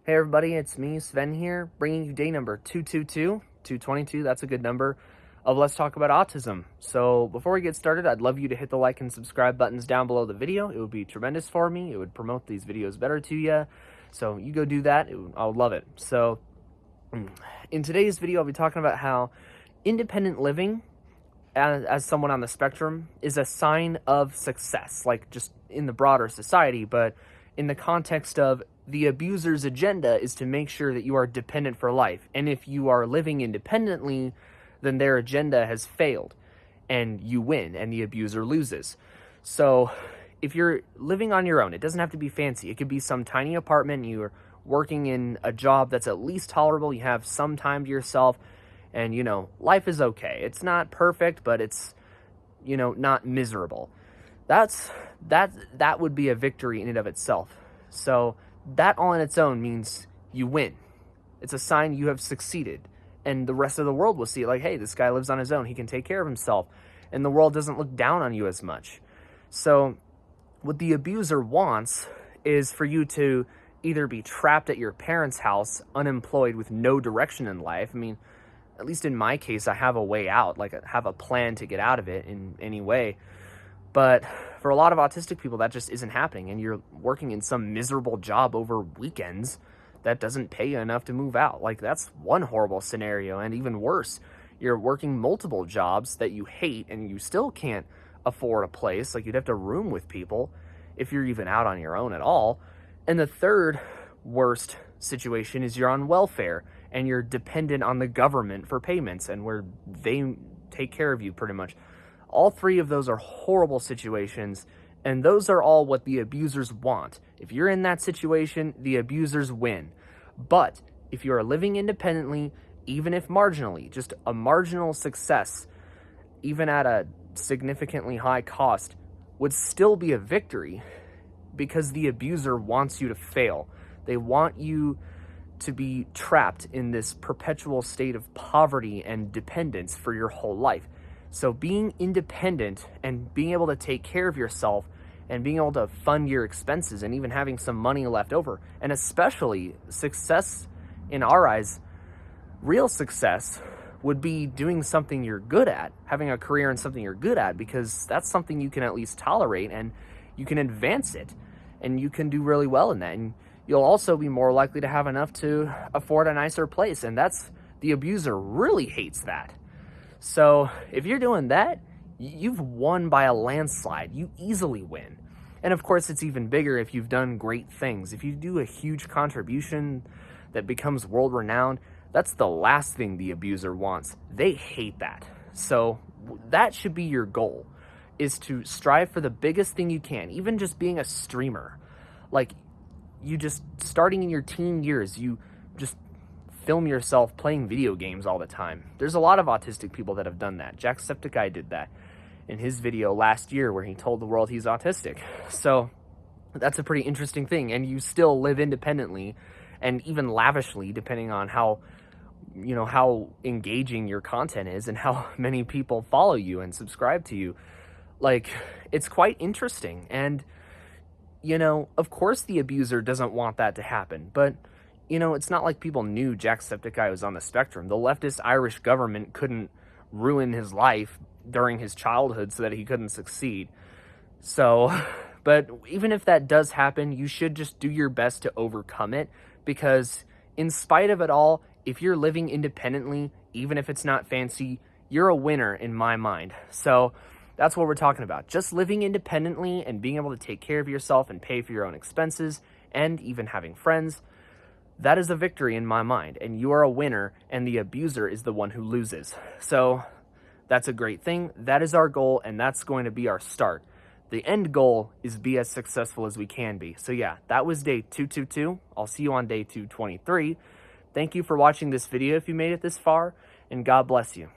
Hey everybody, it's me, Sven here, bringing you day number 222, that's a good number, of Let's Talk About Autism. So before we get started, I'd love you to hit the like and subscribe buttons down below the video. It would be tremendous for me. It would promote these videos better to you. So you go do that. I would love it. So in today's video, I'll be talking about how independent living as someone on the spectrum is a sign of success, like just in the broader society, but in the context of the abuser's agenda is to make sure that you are dependent for life. And if you are living independently, then their agenda has failed and you win and the abuser loses. So if you're living on your own, it doesn't have to be fancy. It could be some tiny apartment. You're working in a job that's at least tolerable. You have some time to yourself and, life is okay. It's not perfect, but it's, not miserable. That would be a victory in and of itself. So that all on its own means you win. It's a sign you have succeeded. And the rest of the world will see it like, hey, this guy lives on his own. He can take care of himself. And the world doesn't look down on you as much. So what the abuser wants is for you to either be trapped at your parents' house, unemployed with no direction in life. I mean, at least in my case, I have a way out. Like, I have a plan to get out of it in any way. But for a lot of autistic people, that just isn't happening. And you're working in some miserable job over weekends that doesn't pay you enough to move out. Like, that's one horrible scenario. And even worse, you're working multiple jobs that you hate and you still can't afford a place. Like, you'd have to room with people if you're even out on your own at all. And the third worst situation is you're on welfare and you're dependent on the government for payments and where they take care of you pretty much. All three of those are horrible situations, and those are all what the abusers want. If you're in that situation, the abusers win. But if you are living independently, even if marginally, just a marginal success, even at a significantly high cost, would still be a victory because the abuser wants you to fail. They want you to be trapped in this perpetual state of poverty and dependence for your whole life. So being independent and being able to take care of yourself and being able to fund your expenses and even having some money left over, and especially success in our eyes, real success would be doing something you're good at, having a career in something you're good at, because that's something you can at least tolerate and you can advance it and you can do really well in that. And you'll also be more likely to have enough to afford a nicer place. And the abuser really hates that. So if you're doing that, you've won by a landslide. You easily win. And of course, it's even bigger if you've done great things. If you do a huge contribution that becomes world-renowned, that's the last thing the abuser wants. They hate that. So that should be your goal, is to strive for the biggest thing you can, even just being a streamer. Like, you just, starting in your teen years, you just film yourself playing video games all the time. There's a lot of autistic people that have done that. Jacksepticeye did that in his video last year where he told the world he's autistic. So that's a pretty interesting thing. And you still live independently and even lavishly, depending on how engaging your content is and how many people follow you and subscribe to you. Like, it's quite interesting. And, of course the abuser doesn't want that to happen, but it's not like people knew Jacksepticeye was on the spectrum. The leftist Irish government couldn't ruin his life during his childhood so that he couldn't succeed. So, but even if that does happen, you should just do your best to overcome it, because in spite of it all, if you're living independently, even if it's not fancy, you're a winner in my mind. So that's what we're talking about. Just living independently and being able to take care of yourself and pay for your own expenses and even having friends. That is a victory in my mind, and you are a winner, and the abuser is the one who loses. So that's a great thing. That is our goal, and that's going to be our start. The end goal is be as successful as we can be. So yeah, that was day 222. I'll see you on day 223. Thank you for watching this video if you made it this far, and God bless you.